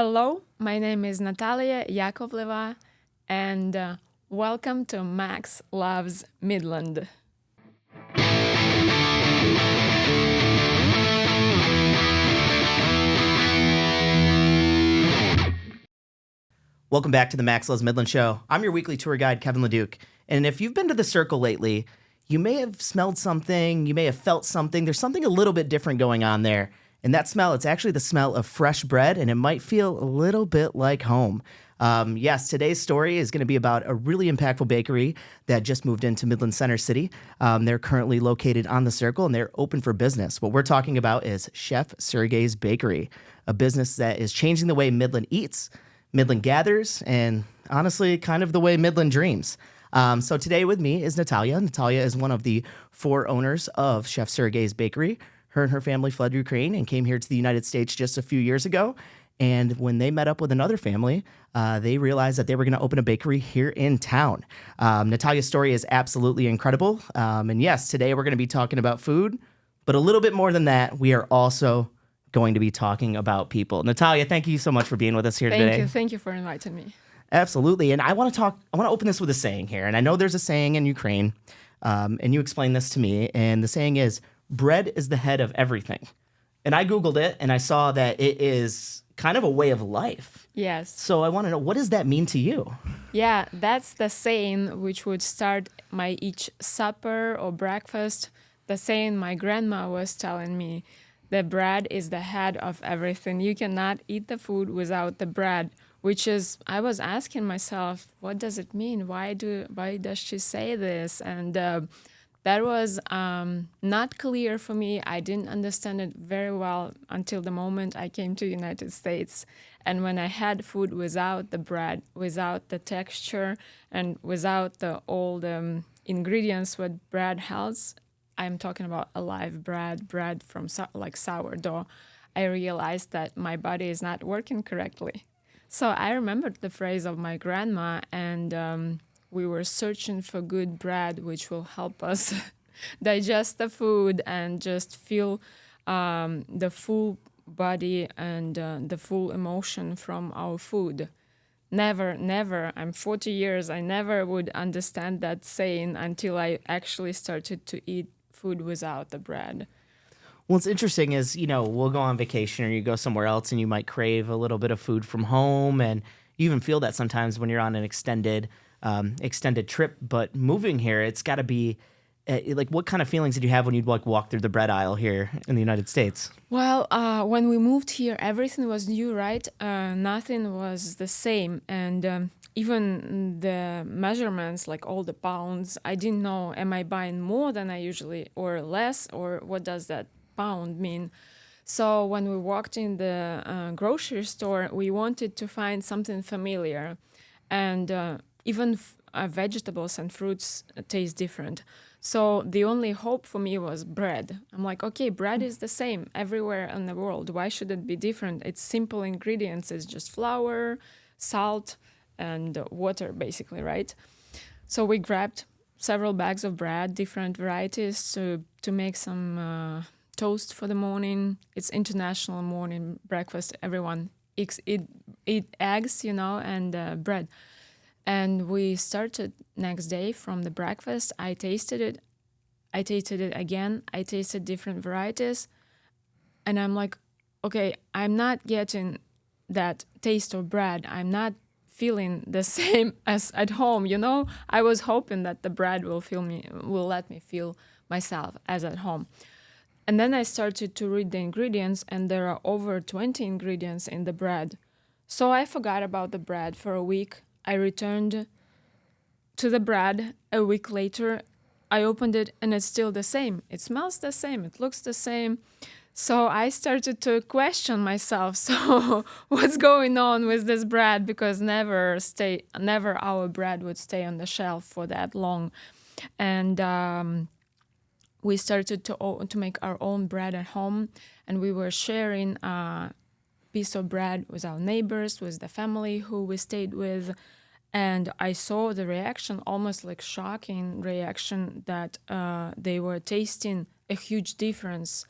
Hello, my name is Natalia Iakovleva, and welcome to Max Loves Midland. Welcome back to the Max Loves Midland Show. I'm your weekly tour guide, Kevin LaDuke. And if you've been to the Circle lately, you may have smelled something, you may have felt something. There's something a little bit different going on there. And that smell, it's actually the smell of fresh bread, and it might feel a little bit like home. Yes, today's story is going to be about a really impactful bakery that just moved into Midland Center City. They're currently located on the Circle, and they're open for business. What we're talking about is Chef Sergey's Bakery, a business that is changing the way Midland eats, Midland gathers, and honestly, kind of the way Midland dreams. So today with me is Natalia. Natalia is one of the 4 owners of Chef Sergey's Bakery. Her and her family fled Ukraine and came here to the United States just a few years ago. And when they met up with another family, they realized that they were going to open a bakery here in town. Natalia's story is absolutely incredible. And yes, today we're going to be talking about food, but a little bit more than that, we are also going to be talking about people. Natalia, thank you so much for being with us here today. Thank you for inviting me. Absolutely. And I want to open this with a saying here. And I know there's a saying in Ukraine, and you explained this to me. And the saying is, bread is the head of everything. And I Googled it and I saw that it is kind of a way of life. Yes. So I want to know, what does that mean to you? Yeah, that's the saying which would start my each supper or breakfast. The saying my grandma was telling me, the bread is the head of everything. You cannot eat the food without the bread, which is, I was asking myself, what does it mean? Why does she say this? And that was not clear for me. I didn't understand it very well until the moment I came to the United States. And when I had food without the bread, without the texture, and without all the ingredients what bread has, I'm talking about alive bread from like sourdough, I realized that my body is not working correctly. So I remembered the phrase of my grandma, and we were searching for good bread, which will help us digest the food and just feel the full body and the full emotion from our food. Never, I'm 40 years, I never would understand that saying until I actually started to eat food without the bread. Well, what's interesting is, we'll go on vacation or you go somewhere else and you might crave a little bit of food from home. And you even feel that sometimes when you're on an extended trip. But moving here, it's got to be like, what kind of feelings did you have when you'd walk through the bread aisle here in the United States? Well, when we moved here, everything was new, right? Nothing was the same. And even the measurements, like all the pounds, I didn't know, am I buying more than I usually or less, or what does that pound mean? So when we walked in the grocery store, we wanted to find something familiar. And even vegetables and fruits taste different. So the only hope for me was bread. I'm like, okay, bread is the same everywhere in the world. Why should it be different? It's simple ingredients. It's just flour, salt, and water, basically, right? So we grabbed several bags of bread, different varieties, to make some toast for the morning. It's international morning breakfast. Everyone eat eggs, and bread. And we started next day from the breakfast. I tasted it again. I tasted different varieties. And I'm like, okay, I'm not getting that taste of bread. I'm not feeling the same as at home, I was hoping that the bread will let me feel myself as at home. And then I started to read the ingredients, and there are over 20 ingredients in the bread. So I forgot about the bread for a week. I returned to the bread a week later. I opened it, and it's still the same. It smells the same. It looks the same. So I started to question myself. So what's going on with this bread? Because never our bread would stay on the shelf for that long. And we started to make our own bread at home, and we were sharing a piece of bread with our neighbors, with the family who we stayed with. And I saw the reaction, almost like shocking reaction, that they were tasting a huge difference.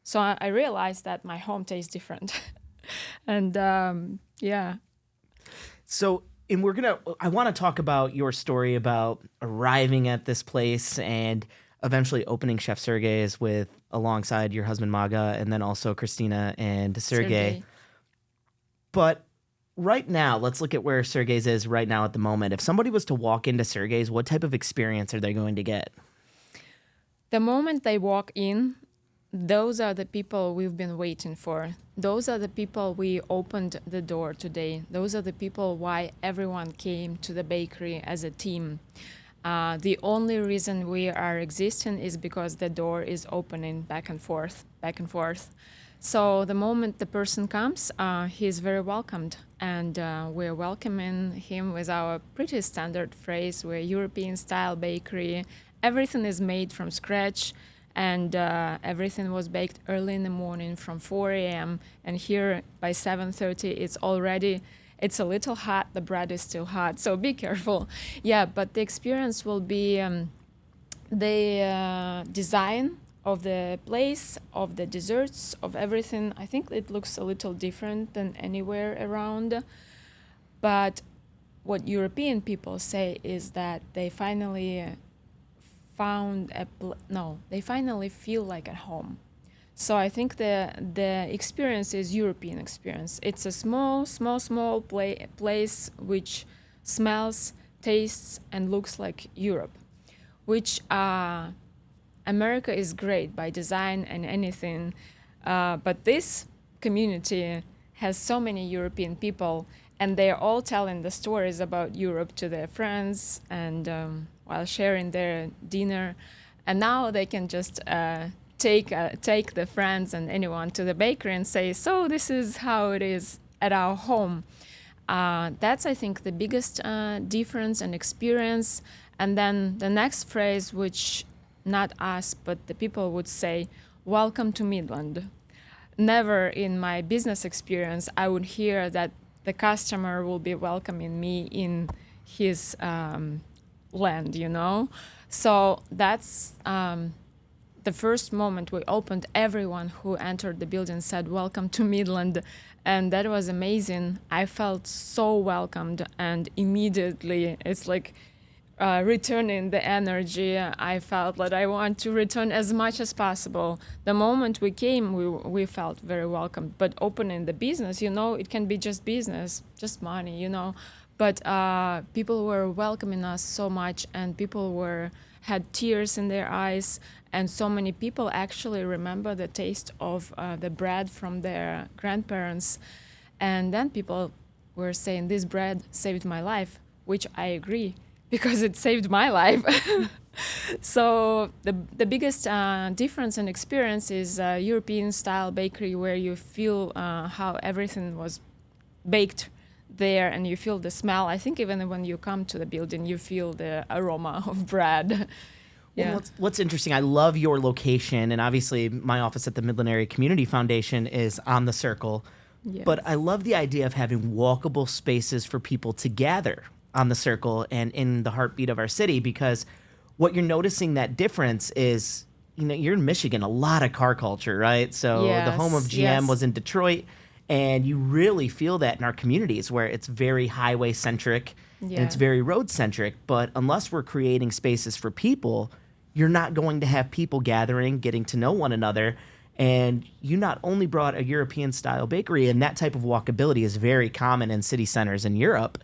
So I realized that my home tastes different. And yeah. So, and I want to talk about your story about arriving at this place and eventually opening Chef Sergey's with alongside your husband Maga and then also Christina and Sergey. Sergey. But right now, let's look at where Sergey's is right now at the moment. If somebody was to walk into Sergey's, what type of experience are they going to get? The moment they walk in, those are the people we've been waiting for. Those are the people we opened the door today. Those are the people why everyone came to the bakery as a team. The only reason we are existing is because the door is opening back and forth, back and forth. So the moment the person comes, he's very welcomed. And we're welcoming him with our pretty standard phrase. We're European-style bakery. Everything is made from scratch. And everything was baked early in the morning from 4 a.m. And here by 7:30, it's a little hot. The bread is still hot, so be careful. Yeah, but the experience will be the design of the place, of the desserts, of everything. I think it looks a little different than anywhere around. But what European people say is that they finally they finally feel like at home. So I think the experience is European experience. It's a small place which smells, tastes, and looks like Europe, which America is great by design and anything, but this community has so many European people, and they're all telling the stories about Europe to their friends and while sharing their dinner. And now they can just take the friends and anyone to the bakery and say, so this is how it is at our home. That's, I think, the biggest difference and experience. And then the next phrase, which not us, but the people would say, welcome to Midland. Never in my business experience I would hear that the customer will be welcoming me in his land, you know? So that's the first moment we opened. Everyone who entered the building said, welcome to Midland. And that was amazing. I felt so welcomed, and immediately it's like returning the energy. I felt that I want to return as much as possible. The moment we came, we felt very welcomed. But opening the business, you know, it can be just business, just money, you know. But people were welcoming us so much, and people had tears in their eyes. And so many people actually remember the taste of the bread from their grandparents. And then people were saying, this bread saved my life, which I agree, because it saved my life. So the biggest difference in experience is European-style bakery, where you feel how everything was baked there, and you feel the smell. I think even when you come to the building, you feel the aroma of bread. Yeah. Well, what's interesting, I love your location, and obviously my office at the Midland Area Community Foundation is on the Circle. Yes. But I love the idea of having walkable spaces for people to gather on the Circle and in the heartbeat of our city, because what you're noticing that difference is, you know, you're in Michigan, a lot of car culture, right? So the home of GM was in Detroit, and you really feel that in our communities where it's very highway centric and it's very road centric. But unless we're creating spaces for people, you're not going to have people gathering, getting to know one another. And you not only brought a European style bakery, and that type of walkability is very common in city centers in Europe,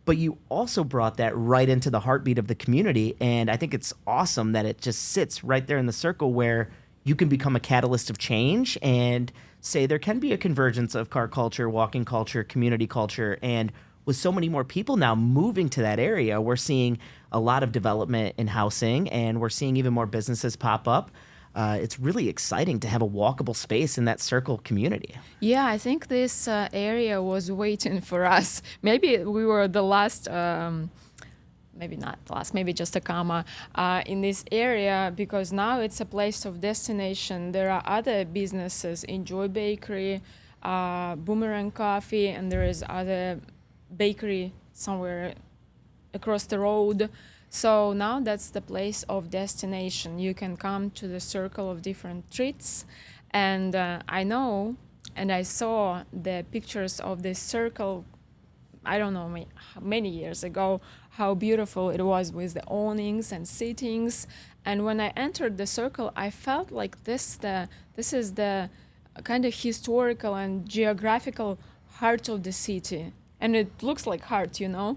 but you also brought that right into the heartbeat of the community. And I think it's awesome that it just sits right there in the Circle where you can become a catalyst of change and say there can be a convergence of car culture, walking culture, community culture. And with so many more people now moving to that area, we're seeing a lot of development in housing, and we're seeing even more businesses pop up. It's really exciting to have a walkable space in that Circle community. Yeah, I think this area was waiting for us. Maybe we were the last, maybe not the last, maybe just a comma in this area, because now it's a place of destination. There are other businesses, Enjoy Bakery, Boomerang Coffee, and there is other bakery somewhere across the road. So now that's the place of destination. You can come to the Circle of different treats. And I know and I saw the pictures of this circle, I don't know, many years ago, how beautiful it was with the awnings and sittings. And when I entered the circle, I felt like this is the kind of historical and geographical heart of the city. And it looks like heart, you know.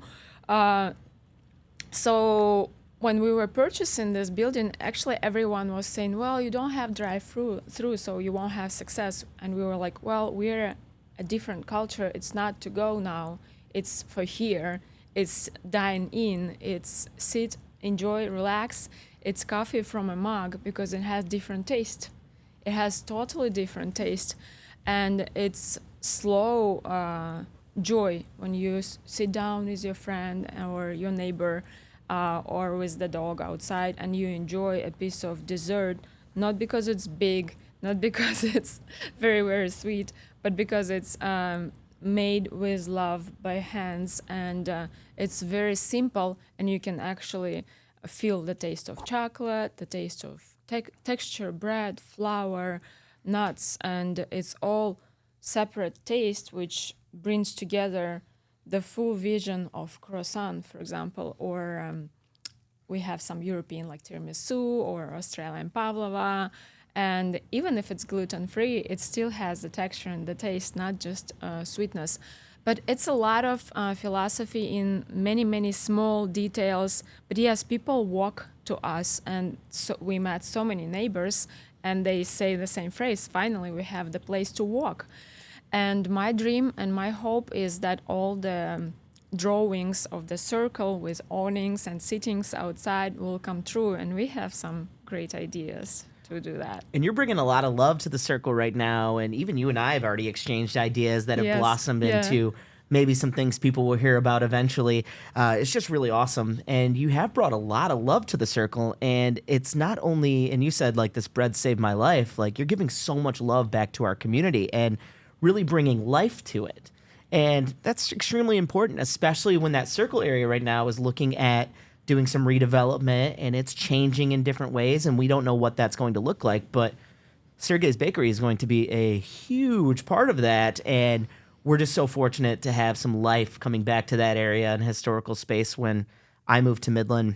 So when we were purchasing this building, actually everyone was saying, well, you don't have drive-through, so you won't have success. And we were like, well, we're a different culture. It's not to go now. It's for here. It's dine in. It's sit, enjoy, relax. It's coffee from a mug because it has different taste. It has totally different taste. And it's slow joy when you sit down with your friend or your neighbor or with the dog outside and you enjoy a piece of dessert, not because it's big, not because it's very, very sweet, but because it's made with love by hands, and it's very simple, and you can actually feel the taste of chocolate, the taste of texture, bread, flour, nuts, and it's all separate taste, which brings together the full vision of croissant, for example, or we have some European like tiramisu or Australian pavlova. And even if it's gluten-free, it still has the texture and the taste, not just sweetness. But it's a lot of philosophy in many, many small details. But yes, people walk to us, and so we met so many neighbors, and they say the same phrase, finally, we have the place to walk. And my dream and my hope is that all the drawings of the circle with awnings and sittings outside will come true, and we have some great ideas to do that. And you're bringing a lot of love to the circle right now, and even you and I have already exchanged ideas that have Yes, blossomed yeah. into maybe some things people will hear about eventually. It's just really awesome, and you have brought a lot of love to the circle, and it's not only, and you said like this bread saved my life, like you're giving so much love back to our community and really bringing life to it. And that's extremely important, especially when that circle area right now is looking at doing some redevelopment and it's changing in different ways, and we don't know what that's going to look like. But Sergey's Bakery is going to be a huge part of that, and we're just so fortunate to have some life coming back to that area and historical space. When I moved to Midland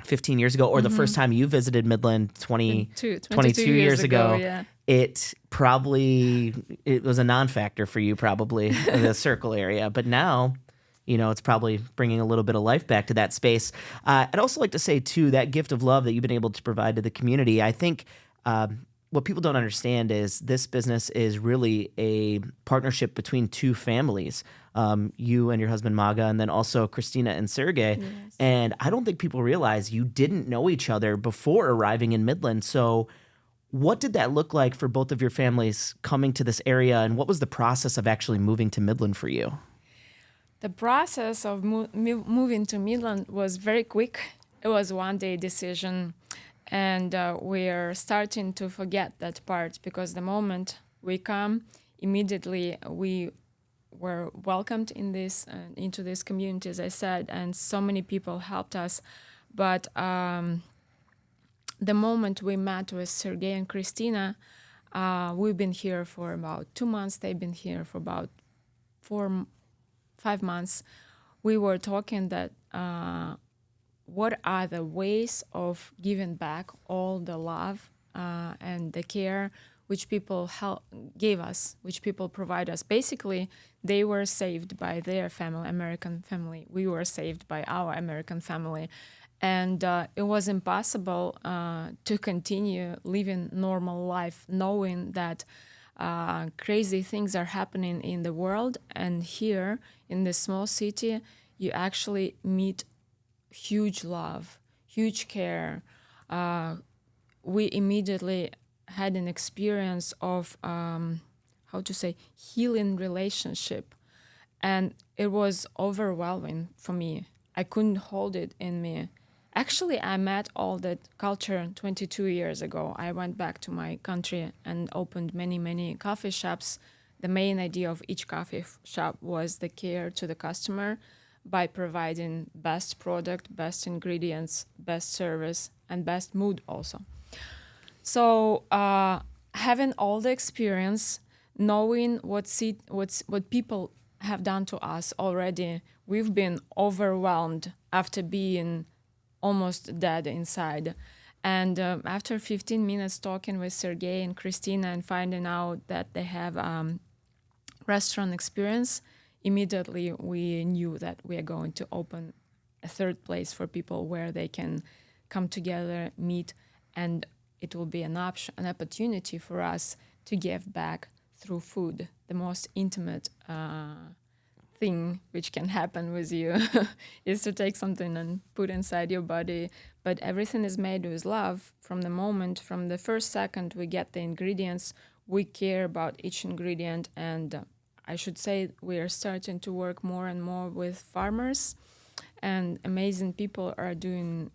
15 years ago, or the first time you visited Midland 22 years ago, yeah. it was a non-factor for you, probably, the circle area. But now, you know, it's probably bringing a little bit of life back to that space. I'd also like to say, too, that gift of love that you've been able to provide to the community, I think what people don't understand is this business is really a partnership between two families, you and your husband, Maga, and then also Christina and Sergey. Yes. And I don't think people realize you didn't know each other before arriving in Midland. So what did that look like for both of your families coming to this area, and what was the process of actually moving to Midland for you? The process of moving to Midland was very quick. It was one-day decision, and we're starting to forget that part, because the moment we come, immediately we were welcomed in into this community, as I said, and so many people helped us. But the moment we met with Sergey and Christina, we've been here for about 2 months. They've been here for about 5 months. We were talking that what are the ways of giving back all the love and the care which people gave us, which people provide us. Basically, they were saved by their family, American family. We were saved by our American family. And it was impossible to continue living normal life, knowing that crazy things are happening in the world. And here, in this small city, you actually meet huge love, huge care. We immediately had an experience of, healing relationship. And it was overwhelming for me. I couldn't hold it in me. Actually, I met all that culture 22 years ago. I went back to my country and opened many, many coffee shops. The main idea of each coffee shop was the care to the customer by providing best product, best ingredients, best service, and best mood also. So having all the experience, knowing what people have done to us already. We've been overwhelmed after being almost dead inside. And after 15 minutes talking with Sergey and Christina and finding out that they have restaurant experience, immediately we knew that we are going to open a third place for people where they can come together, meet, and it will be an opportunity for us to give back through food, the most intimate thing which can happen with you is to take something and put inside your body. But everything is made with love from the first second we get the ingredients. We care about each ingredient, and I should say we are starting to work more and more with farmers, and amazing people are doing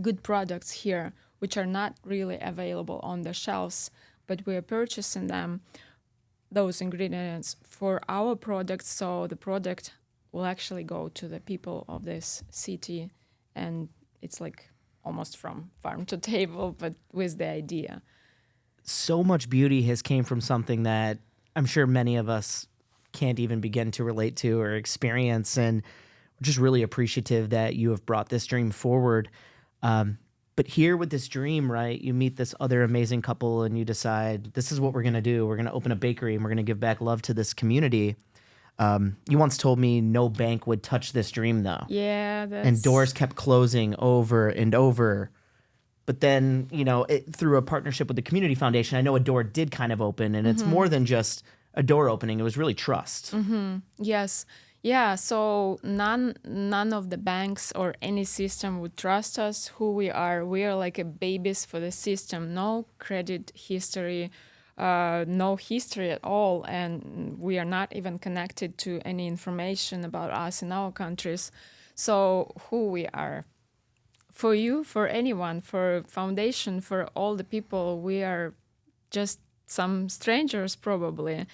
good products here which are not really available on the shelves, but we are purchasing those ingredients for our products, so the product will actually go to the people of this city, and it's like almost from farm to table, but with the idea. So much beauty has came from something that I'm sure many of us can't even begin to relate to or experience, and we're just really appreciative that you have brought this dream forward. But here with this dream, right, you meet this other amazing couple and you decide, this is what we're going to do. We're going to open a bakery and we're going to give back love to this community. You once told me no bank would touch this dream, though. Yeah. And doors kept closing over and over. But then, through a partnership with the Community Foundation, I know a door did kind of open, and it's more than just a door opening. It was really trust. Yes. Yeah, so none of the banks or any system would trust us, who we are. We are like a babies for the system. No credit history, no history at all. And we are not even connected to any information about us in our countries. So who we are. For you, for anyone, for foundation, for all the people, we are just some strangers probably.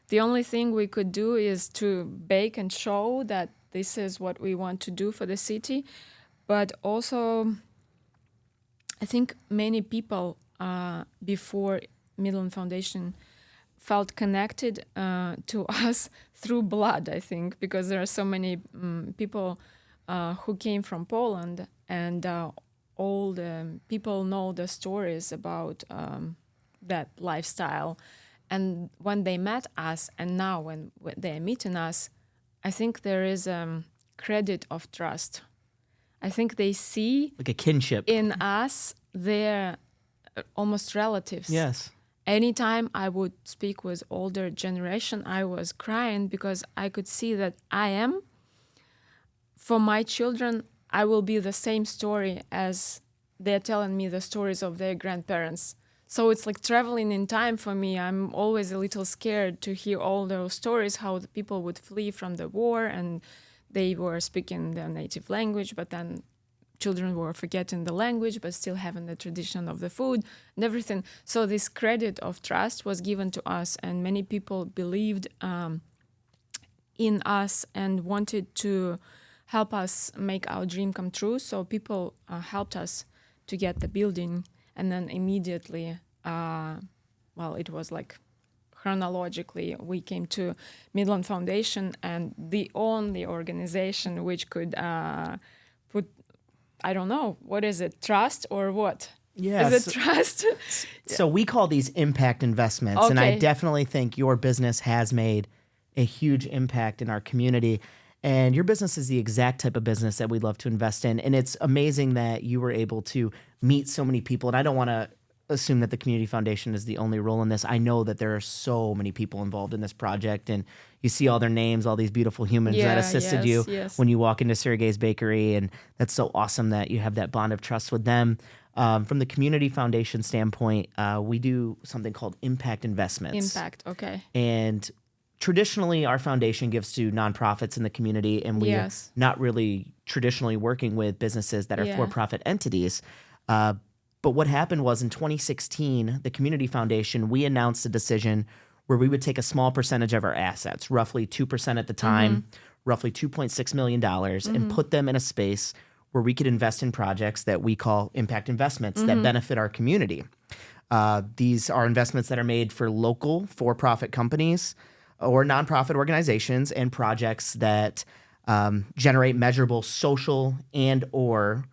The only thing we could do is to bake and show that this is what we want to do for the city. But also, I think many people before Midland Foundation felt connected to us through blood, I think, because there are so many people who came from Poland, and all the people know the stories about that lifestyle. And when they met us, and now when they're meeting us, I think there is credit of trust. I think they see like a kinship in us their almost relatives. Yes. Anytime I would speak with older generation, I was crying because I could see that for my children, I will be the same story as they're telling me the stories of their grandparents. So it's like traveling in time for me. I'm always a little scared to hear all those stories, how the people would flee from the war and they were speaking their native language, but then children were forgetting the language, but still having the tradition of the food and everything. So this credit of trust was given to us, and many people believed in us and wanted to help us make our dream come true. So people helped us to get the building. And then immediately, it was like chronologically, we came to Midland Foundation, and the only organization which could put, I don't know, what is it, trust or what? Yes. Is it trust? So we call these impact investments, and I definitely think your business has made a huge impact in our community. And your business is the exact type of business that we'd love to invest in. And it's amazing that you were able to meet so many people. And I don't want to assume that the Community Foundation is the only role in this. I know that there are so many people involved in this project. And you see all their names, all these beautiful humans that assisted you when you walk into Sergey's Bakery. And that's so awesome that you have that bond of trust with them. From the Community Foundation standpoint, we do something called impact investments. Impact, okay. And traditionally, our foundation gives to nonprofits in the community, and we are not really traditionally working with businesses that are for-profit entities. But what happened was in 2016, the Community Foundation, we announced a decision where we would take a small percentage of our assets, roughly 2% at the time, roughly $2.6 million, and put them in a space where we could invest in projects that we call impact investments that benefit our community. These are investments that are made for local for-profit companies or nonprofit organizations and projects that generate measurable social and or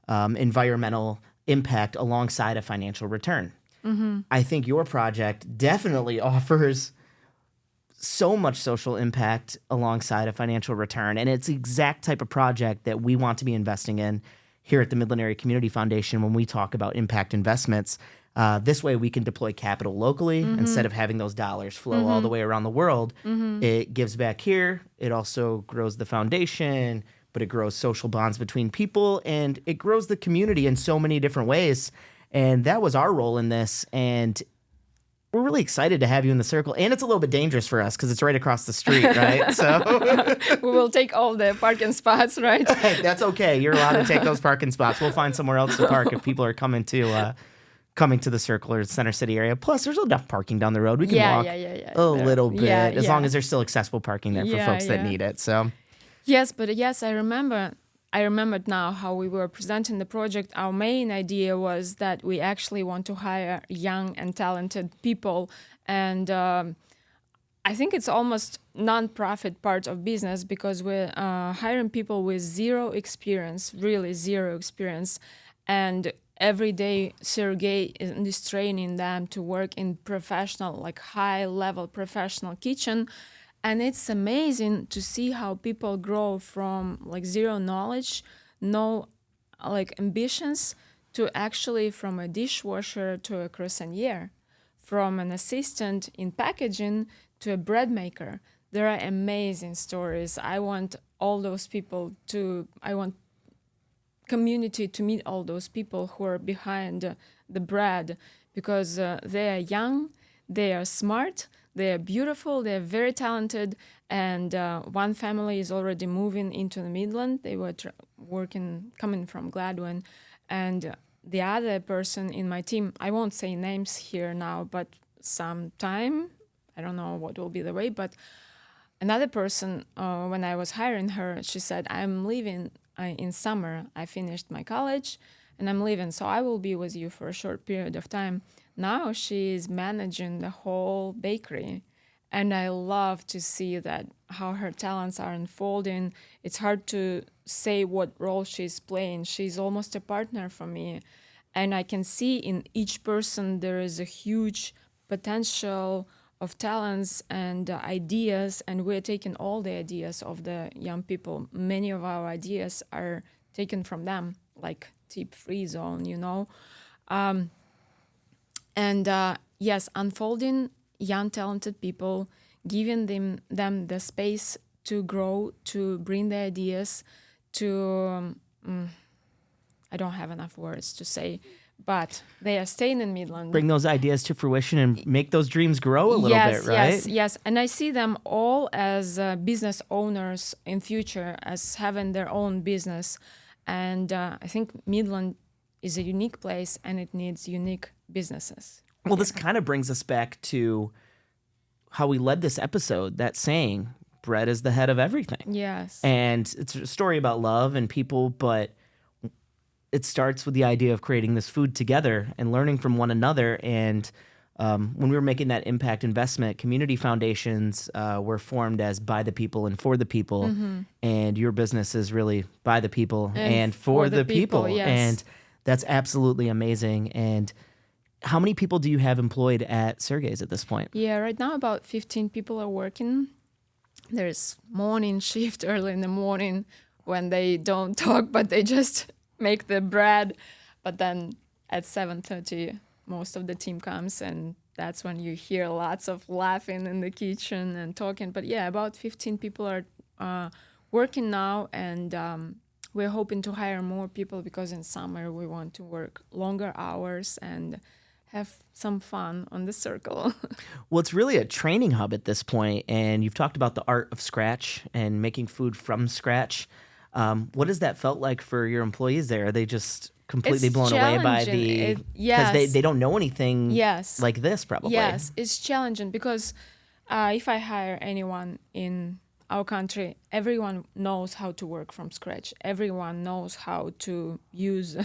environmental impact alongside a financial return. I think your project definitely offers so much social impact alongside a financial return. And it's the exact type of project that we want to be investing in here at the Midland Area Community Foundation when we talk about impact investments. This way we can deploy capital locally instead of having those dollars flow all the way around the world. It gives back here. It also grows the foundation, but it grows social bonds between people, and it grows the community in so many different ways. And that was our role in this. And we're really excited to have you in the circle. And it's a little bit dangerous for us because it's right across the street, right? So We will take all the parking spots, right? that's okay. You're allowed to take those parking spots. We'll find somewhere else to park if people are coming to the circle or Center City area. Plus, there's enough parking down the road. We can walk a little bit as long as there's still accessible parking there for folks that need it. So yes, I remembered now how we were presenting the project. Our main idea was that we actually want to hire young and talented people. And I think it's almost non-profit part of business because we're hiring people with zero experience, really zero experience. And every day, Sergey is training them to work in professional, like high-level professional kitchen. And it's amazing to see how people grow from like zero knowledge, no like ambitions, to actually from a dishwasher to a croissanier, from an assistant in packaging to a bread maker. There are amazing stories. I want community to meet all those people who are behind the bread because they are young, they are smart, they are beautiful, they are very talented, and one family is already moving into the Midland. They were coming from Gladwin, and the other person in my team, I won't say names here now, but sometime, I don't know what will be the way, but another person, when I was hiring her, she said, I'm leaving in summer. I finished my college, and I'm leaving, so I will be with you for a short period of time. Now she is managing the whole bakery, and I love to see that how her talents are unfolding. It's hard to say what role she's playing. She's almost a partner for me, and I can see in each person there is a huge potential of talents and ideas, and we're taking all the ideas of the young people. Many of our ideas are taken from them, like tip-free zone, yes, unfolding young talented people, giving them the space to grow, to bring the ideas, to I don't have enough words to say, but they are staying in Midland. Bring those ideas to fruition and make those dreams grow a little bit, right? Yes. And I see them all as business owners in future, as having their own business. And I think Midland is a unique place and it needs unique businesses. Well, this kind of brings us back to how we led this episode, that saying, bread is the head of everything. Yes. And it's a story about love and people, but it starts with the idea of creating this food together and learning from one another. And when we were making that impact investment, community foundations were formed as by the people and for the people. And your business is really by the people and for the people. Yes. And that's absolutely amazing. And how many people do you have employed at Sergey's at this point? Yeah, right now about 15 people are working. There's morning shift early in the morning when they don't talk, but they just make the bread. But then at 7:30, most of the team comes, and that's when you hear lots of laughing in the kitchen and talking. But yeah, about 15 people are working now, and we're hoping to hire more people because in summer we want to work longer hours and have some fun on the circle. Well, it's really a training hub at this point, and you've talked about the art of scratch and making food from scratch. What has that felt like for your employees there? Are they just completely blown away by because they don't know anything like this probably? Yes, it's challenging because if I hire anyone in our country, everyone knows how to work from scratch. Everyone knows how to use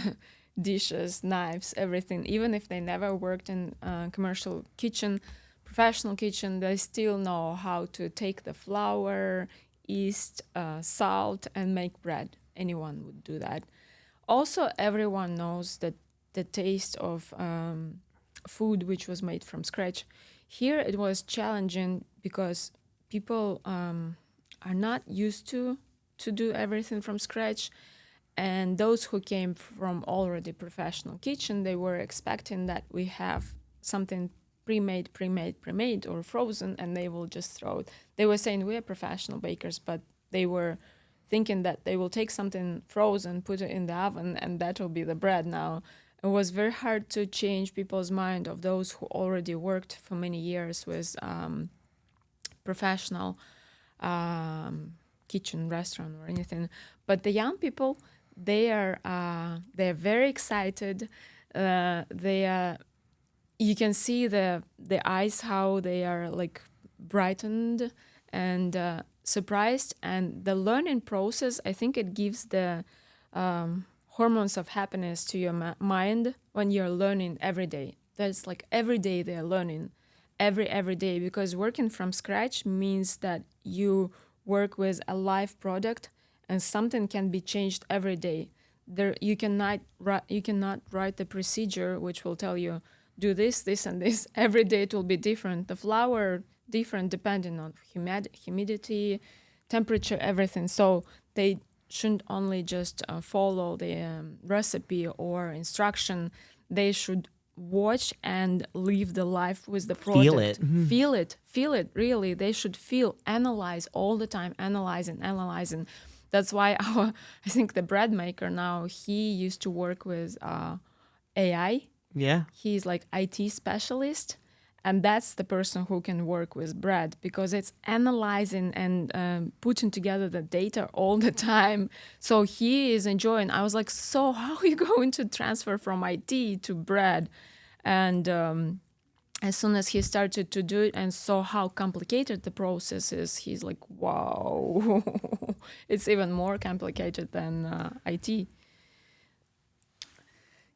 dishes, knives, everything. Even if they never worked in a commercial kitchen, professional kitchen, they still know how to take the flour, yeast, salt, and make bread. Anyone would do that. Also, everyone knows that the taste of food which was made from scratch. Here it was challenging because people are not used to do everything from scratch, and those who came from already professional kitchen, they were expecting that we have something pre-made or frozen, and they will just throw it. They were saying we are professional bakers, but they were thinking that they will take something frozen, put it in the oven, and that will be the bread now. It was very hard to change people's mind of those who already worked for many years with professional kitchen, restaurant, or anything. But the young people, they're very excited. They are. You can see the eyes how they are like brightened and surprised, and the learning process. I think it gives the hormones of happiness to your mind when you're learning every day. That's like every day they're learning, every day, because working from scratch means that you work with a live product and something can be changed every day. There you cannot write the procedure which will tell you do this, this, and this. Every day it will be different. The flour different depending on humidity, temperature, everything. So they shouldn't only just follow the recipe or instruction. They should watch and live the life with the product. Feel it. Mm-hmm. Feel it, really. They should feel, analyze all the time, analyzing. That's why I think the bread maker now, he used to work with AI. Yeah. He's like IT specialist. And that's the person who can work with bread, because it's analyzing and putting together the data all the time. So he is enjoying. I was like, so how are you going to transfer from IT to bread? And as soon as he started to do it and saw how complicated the process is, he's like, wow, it's even more complicated than IT.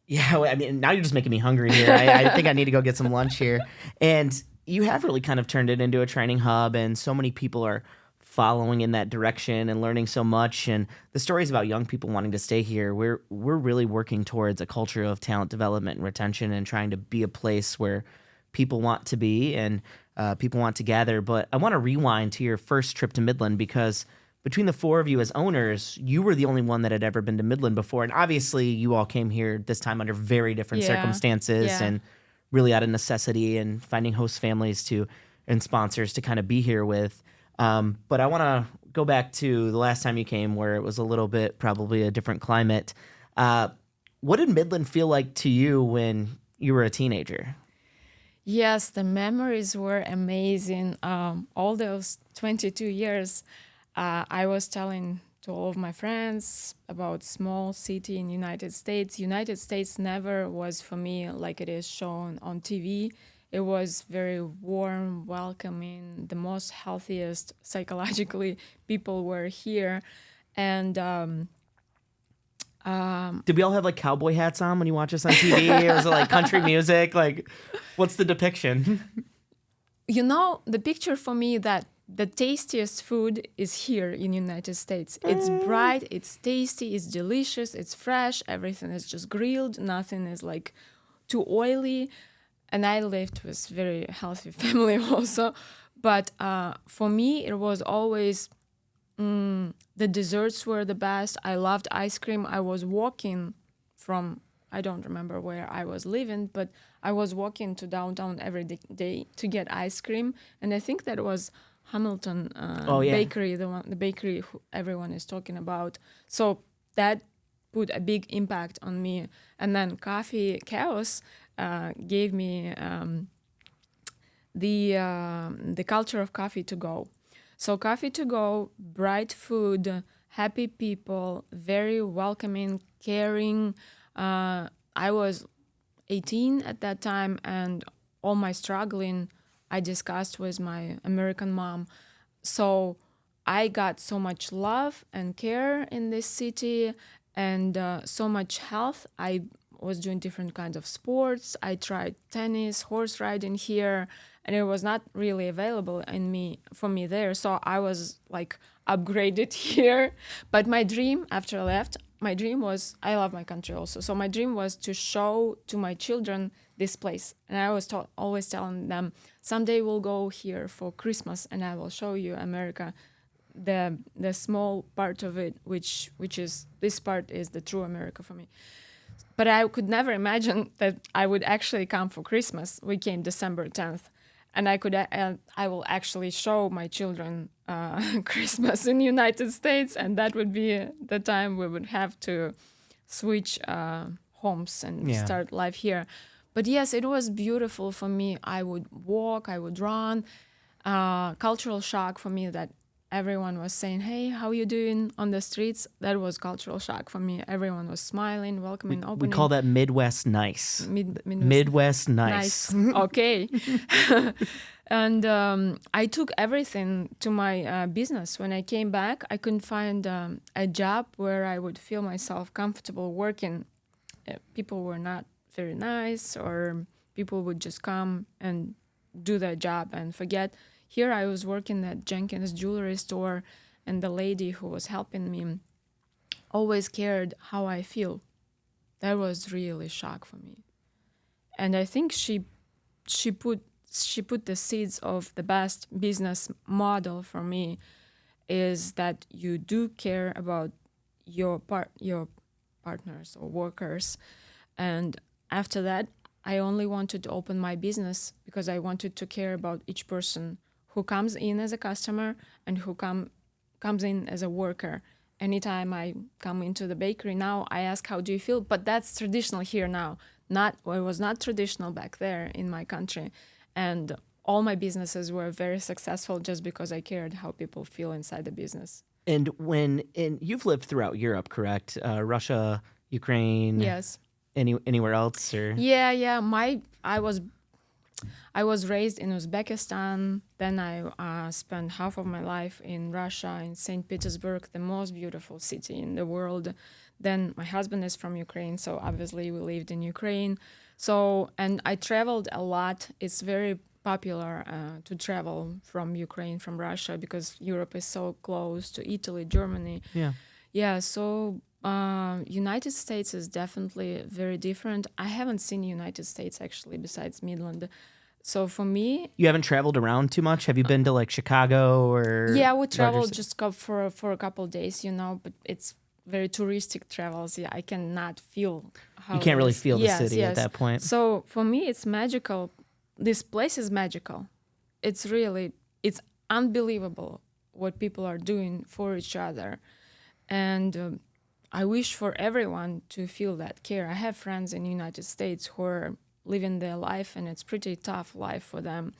Yeah, I mean, now you're just making me hungry here. I think I need to go get some lunch here. And you have really kind of turned it into a training hub, and so many people are following in that direction and learning so much. And the stories about young people wanting to stay here, we're really working towards a culture of talent development and retention, and trying to be a place where people want to be and people want to gather. But I want to rewind to your first trip to Midland, because between the four of you as owners, you were the only one that had ever been to Midland before. And obviously you all came here this time under very different circumstances and really out of necessity, and finding host families and sponsors to kind of be here with. But I want to go back to the last time you came, where it was a little bit probably a different climate. What did Midland feel like to you when you were a teenager? Yes, the memories were amazing. All those 22 years, I was telling to all of my friends about small city in United States. United States never was for me like it is shown on TV. It was very warm, welcoming, the most healthiest psychologically people were here. And did we all have like cowboy hats on when you watch us on TV? Or was it like country music? Like, what's the depiction? You know, the picture for me that the tastiest food is here in United States. It's bright, it's tasty, it's delicious, it's fresh, everything is just grilled, nothing is like too oily. And I lived with very healthy family also. But for me, it was always, the desserts were the best. I loved ice cream. I was walking from, I don't remember where I was living, but I was walking to downtown every day to get ice cream. And I think that was Hamilton Bakery, the bakery everyone is talking about. So that put a big impact on me. And then Coffee Chaos gave me the culture of coffee to go. So coffee to go, bright food, happy people, very welcoming, caring. I was 18 at that time, and all my struggling I discussed with my American mom. So I got so much love and care in this city, and so much health. I was doing different kinds of sports. I tried tennis, horse riding here, and it was not really available for me there. So I was like upgraded here. But my dream after I left, my dream was, I love my country also. So my dream was to show to my children this place. And I was always telling them, someday we'll go here for Christmas and I will show you America, the small part of it, which is, this part is the true America for me. But I could never imagine that I would actually come for Christmas. We came December 10th. And I will actually show my children Christmas in the United States, and that would be the time we would have to switch homes and start life here. But yes, it was beautiful for me. I would walk, I would run. Cultural shock for me that everyone was saying, "Hey, how you doing?" on the streets. That was cultural shock for me. Everyone was smiling, welcoming, opening. We call that Midwest nice. Midwest nice. Okay. And I took everything to my business. When I came back, I couldn't find a job where I would feel myself comfortable working. People were not very nice, or people would just come and do their job and forget. Here I was working at Jenkins jewelry store, and the lady who was helping me always cared how I feel. That was really shock for me. And I think she put the seeds of the best business model for me, is that you do care about your partners or workers. And after that, I only wanted to open my business because I wanted to care about each person who comes in as a customer and who comes in as a worker. Anytime I come into the bakery now, I ask, how do you feel? But that's traditional here now. It was not traditional back there in my country. And all my businesses were very successful just because I cared how people feel inside the business. And you've lived throughout Europe, correct? Russia, Ukraine. Yes. Anywhere else? Or? Yeah. I was raised in Uzbekistan. Then I spent half of my life in Russia, in St. Petersburg, the most beautiful city in the world. Then my husband is from Ukraine, so obviously we lived in Ukraine. So, and I traveled a lot. It's very popular to travel from Ukraine, from Russia, because Europe is so close to Italy, Germany. Yeah, so United States is definitely very different. I haven't seen United States actually besides Midland. So for me, you haven't traveled around too much. Have you been to like Chicago or? Yeah, we traveled just for a couple of days, but it's very touristic travels. Yeah, I cannot feel how you can't really feel the city at that point. So for me, it's magical. This place is magical. It's unbelievable what people are doing for each other, and I wish for everyone to feel that care. I have friends in the United States who are living their life, and it's pretty tough life for them.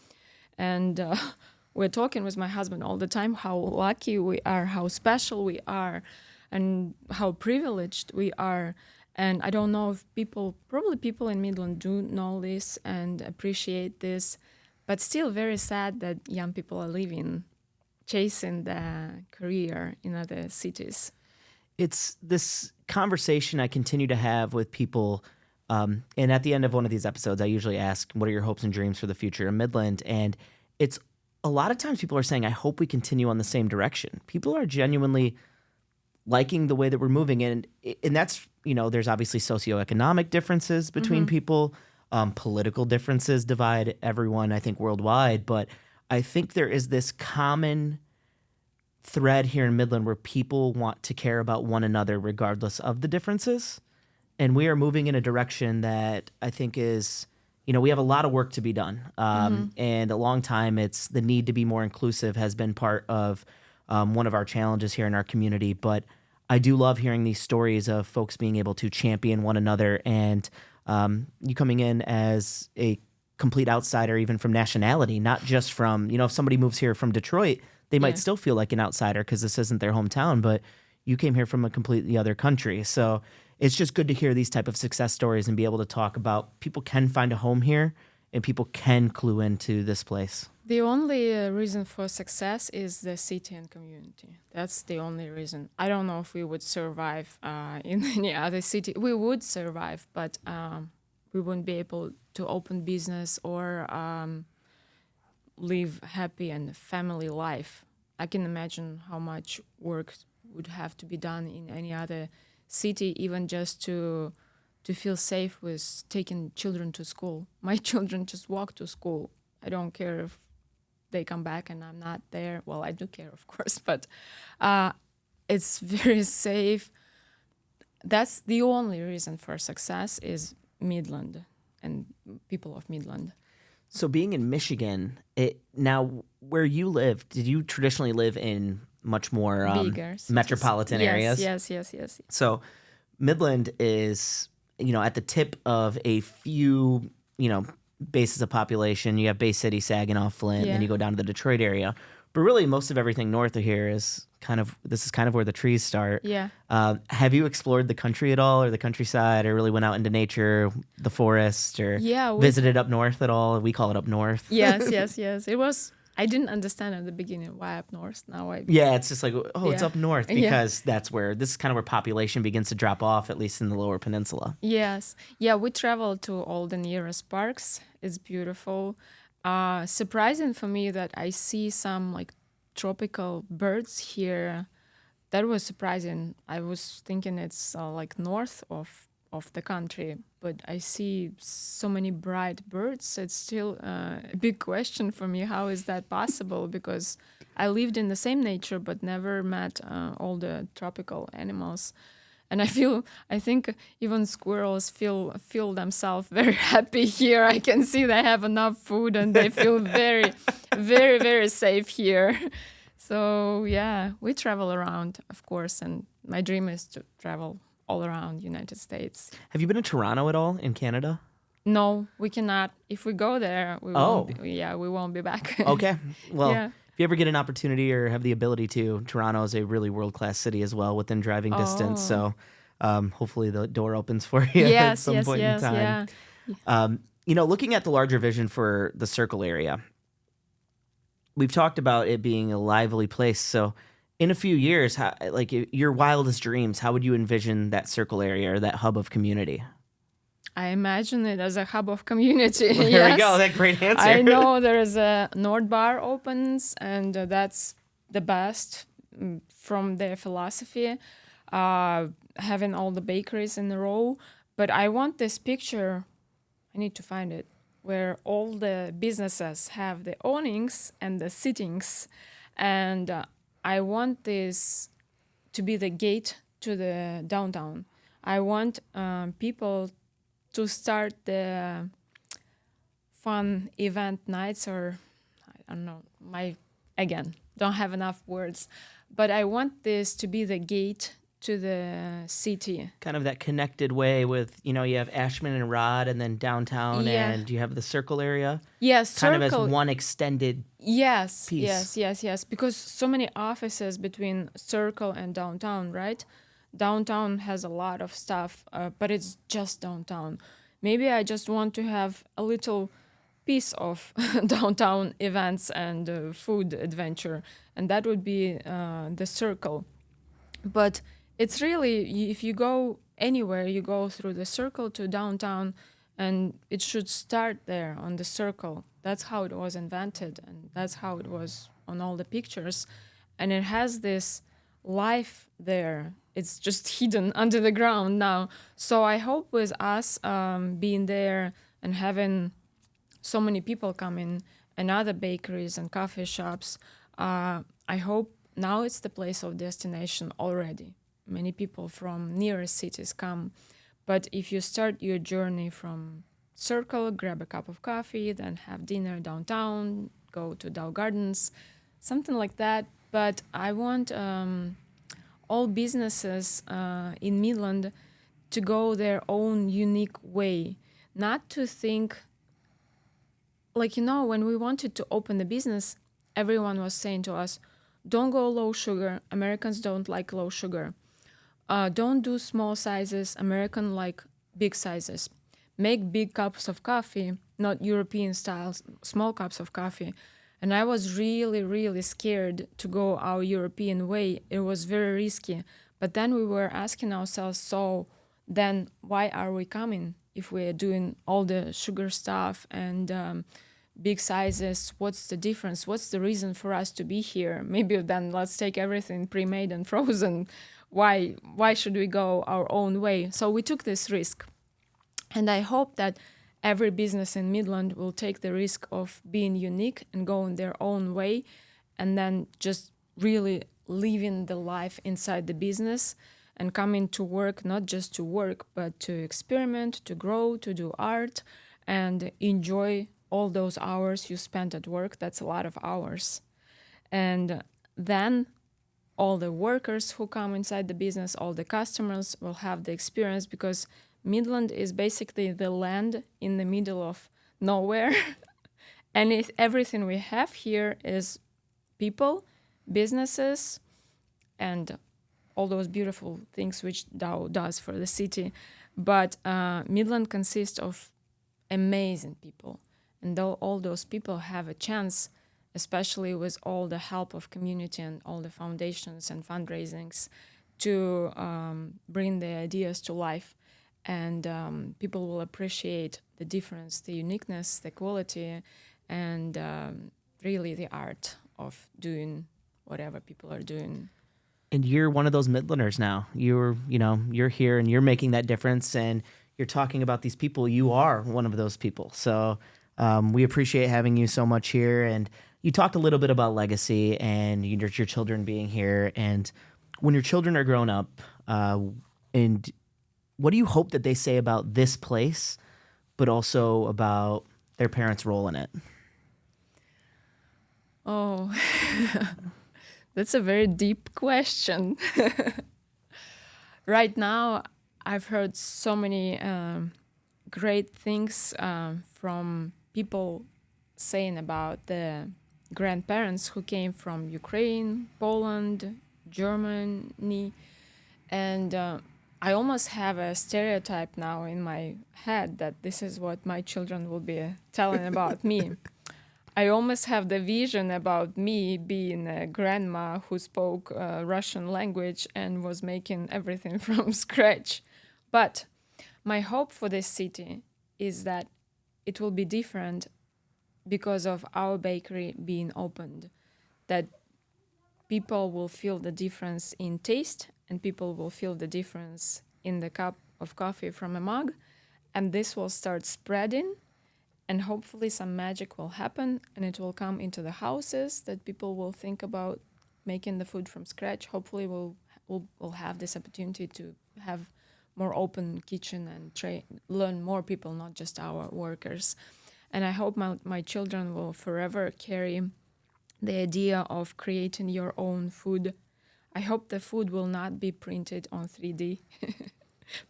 And we're talking with my husband all the time how lucky we are, how special we are, and how privileged we are. And I don't know if probably people in Midland do know this and appreciate this, but still very sad that young people are chasing the career in other cities. It's this conversation I continue to have with people. And at the end of one of these episodes, I usually ask, what are your hopes and dreams for the future in Midland? And it's a lot of times people are saying, I hope we continue on the same direction. People are genuinely liking the way that we're moving. And that's, there's obviously socioeconomic differences between people. Political differences divide everyone, I think, worldwide. But I think there is this common thread here in Midland where people want to care about one another regardless of the differences. And we are moving in a direction that I think is, we have a lot of work to be done. And a long time, it's the need to be more inclusive has been part of one of our challenges here in our community. But I do love hearing these stories of folks being able to champion one another, and you coming in as a complete outsider, even from nationality, not just from, if somebody moves here from Detroit, they might still feel like an outsider because this isn't their hometown, but you came here from a completely other country. So it's just good to hear these type of success stories and be able to talk about people can find a home here and people can clue into this place. The only reason for success is the city and community. That's the only reason. I don't know if we would survive in any other city. We would survive, but we wouldn't be able to open business or live happy and family life. I can imagine how much work would have to be done in any other city, even just to feel safe with taking children to school. My children just walk to school. I don't care if they come back and I'm not there. Well, I do care, of course, but it's very safe. That's the only reason for success is Midland and people of Midland. So being in Michigan, now where you live, did you traditionally live in much more Bigger cities. metropolitan areas? Yes. So Midland is, at the tip of a few, bases of population. You have Bay City, Saginaw, Flint, Yeah. then you go down to the Detroit area. But really, most of everything north of here is kind of where the trees start. Yeah. Have you explored the country at all, or the countryside, or really went out into nature, the forest, or Yeah, visited up north at all? We call it up north. Yes. It was. I didn't understand at the beginning why up north. Now I. Yeah, it's just like, it's Yeah. up north Yeah. because this is kind of where population begins to drop off, at least in the lower peninsula. Yes. Yeah, we traveled to all the nearest parks. It's beautiful. Surprising for me that I see some like tropical birds here. That was surprising. I was thinking it's like north of the country, but I see so many bright birds. It's still a big question for me. How is that possible? Because I lived in the same nature, but never met all the tropical animals. And I think even squirrels feel themselves very happy here. I can see they have enough food and they feel very, very, very safe here. So yeah, we travel around, of course, and my dream is to travel all around United States. Have you been to Toronto at all in Canada? No, we cannot. If we go there, we won't be back. Okay. Well, Yeah. if you ever get an opportunity or have the ability to, Toronto is a really world-class city as well within driving distance. So hopefully the door opens for you at some point in time. Yeah. Looking at the larger vision for the Circle area, we've talked about it being a lively place. So in a few years, your wildest dreams, how would you envision that Circle area or that hub of community? I imagine it as a hub of community. Well, there Yes. we go. That great answer. I know there is a Nord Bar opens, and that's the best from their philosophy, having all the bakeries in a row. But I want this picture, I need to find it, where all the businesses have the awnings and the sittings. And I want this to be the gate to the downtown. I want people to start the fun event nights, or I don't know, don't have enough words, but I want this to be the gate to the city. Kind of that connected way with, you have Ashman and Rod and then downtown Yeah. and you have the Circle area. Yes, Kind of Circle. as one extended. Yes, piece. yes. Because so many offices between Circle and downtown, right? Downtown has a lot of stuff, but it's just downtown. Maybe I just want to have a little piece of downtown events and food adventure, and that would be the Circle. But it's really, if you go anywhere, you go through the Circle to downtown, and it should start there on the Circle. That's how it was invented, and that's how it was on all the pictures. And it has this life there. It's just hidden under the ground now. So I hope with us being there and having so many people coming and other bakeries and coffee shops, I hope now it's the place of destination already. Many people from nearest cities come. But if you start your journey from Circle, grab a cup of coffee, then have dinner downtown, go to Dow Gardens, something like that. But I want all businesses in Midland to go their own unique way, not to think, when we wanted to open the business, everyone was saying to us, don't go low sugar. Americans don't like low sugar. Don't do small sizes. Americans like big sizes. Make big cups of coffee, not European styles, small cups of coffee. And I was really, really scared to go our European way. It was very risky. But then we were asking ourselves, so then why are we coming if we're doing all the sugar stuff and big sizes? What's the difference? What's the reason for us to be here? Maybe then let's take everything pre-made and frozen. Why should we go our own way? So we took this risk. And I hope that every business in Midland will take the risk of being unique and go in their own way, and then just really living the life inside the business and coming to work, not just to work, but to experiment, to grow, to do art, and enjoy all those hours you spent at work. That's a lot of hours. And then all the workers who come inside the business, all the customers will have the experience, because Midland is basically the land in the middle of nowhere. And everything we have here is people, businesses, and all those beautiful things which Dow does for the city. But Midland consists of amazing people. And though all those people have a chance, especially with all the help of community and all the foundations and fundraisings, to bring the ideas to life. And people will appreciate the difference, the uniqueness, the quality, and really the art of doing whatever people are doing. And you're one of those Midlanders now. You're here and you're making that difference, and you're talking about these people. You are one of those people. So we appreciate having you so much here. And you talked a little bit about legacy and your children being here. And when your children are grown up, and what do you hope that they say about this place, but also about their parents' role in it? Oh, that's a very deep question. Right now, I've heard so many great things from people saying about the grandparents who came from Ukraine, Poland, Germany, and I almost have a stereotype now in my head that this is what my children will be telling about me. I almost have the vision about me being a grandma who spoke Russian language and was making everything from scratch. But my hope for this city is that it will be different because of our bakery being opened, that people will feel the difference in taste and people will feel the difference in the cup of coffee from a mug, and this will start spreading, and hopefully some magic will happen and it will come into the houses, that people will think about making the food from scratch. Hopefully we'll have this opportunity to have more open kitchen and learn more people, not just our workers. And I hope my children will forever carry the idea of creating your own food. I hope the food will not be printed on 3D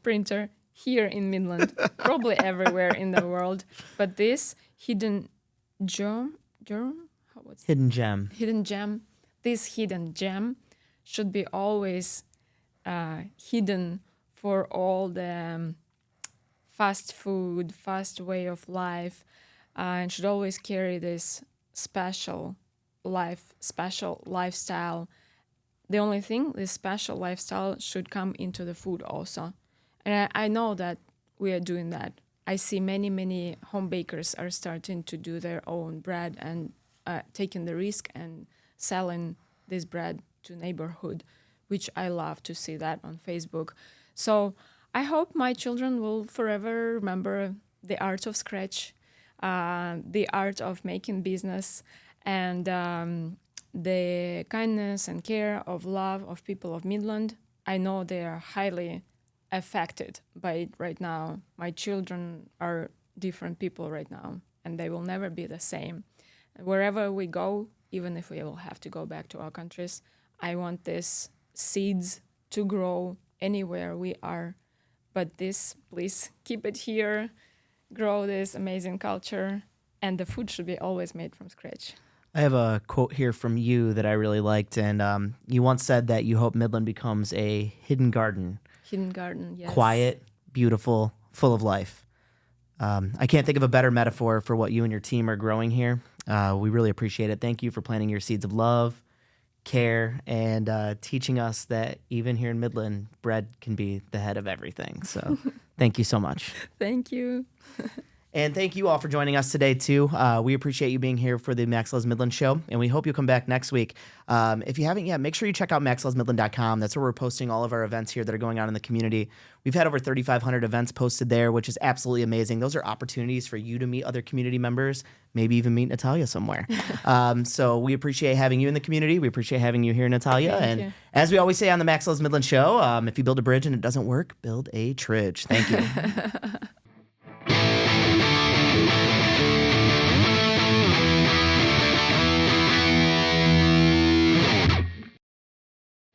printer here in Midland, probably everywhere in the world. But this hidden gem, Hidden gem. Hidden gem. This hidden gem should be always hidden for all the fast food, fast way of life, and should always carry this special lifestyle. The only thing, this special lifestyle should come into the food also. And I know that we are doing that. I see many home bakers are starting to do their own bread and taking the risk and selling this bread to neighborhood, which I love to see that on Facebook. So I hope my children will forever remember the art of scratch, the art of making business, and the kindness and care of love of people of Midland. I know they are highly affected by it right now. My children are different people right now, and they will never be the same. Wherever we go, even if we will have to go back to our countries, I want these seeds to grow anywhere we are. But this, please keep it here, grow this amazing culture, and the food should be always made from scratch. I have a quote here from you that I really liked, and you once said that you hope Midland becomes a hidden garden. Hidden garden, yes. Quiet, beautiful, full of life. I can't think of a better metaphor for what you and your team are growing here. We really appreciate it. Thank you for planting your seeds of love, care, and teaching us that even here in Midland, bread can be the head of everything. So thank you so much. Thank you. And thank you all for joining us today, too. We appreciate you being here for the Max Loves Midland Show, and we hope you'll come back next week. If you haven't yet, make sure you check out maxlovesmidland.com. That's where we're posting all of our events here that are going on in the community. We've had over 3,500 events posted there, which is absolutely amazing. Those are opportunities for you to meet other community members, maybe even meet Natalia somewhere. So we appreciate having you in the community. We appreciate having you here, Natalia. Thank and you. as we always say on the Max Loves Midland Show, if you build a bridge and it doesn't work, build a tridge. Thank you.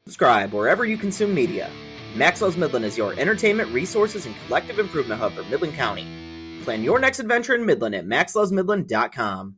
Subscribe wherever you consume media. Max Loves Midland is your entertainment, resources, and collective improvement hub for Midland County. Plan your next adventure in Midland at maxlovesmidland.com.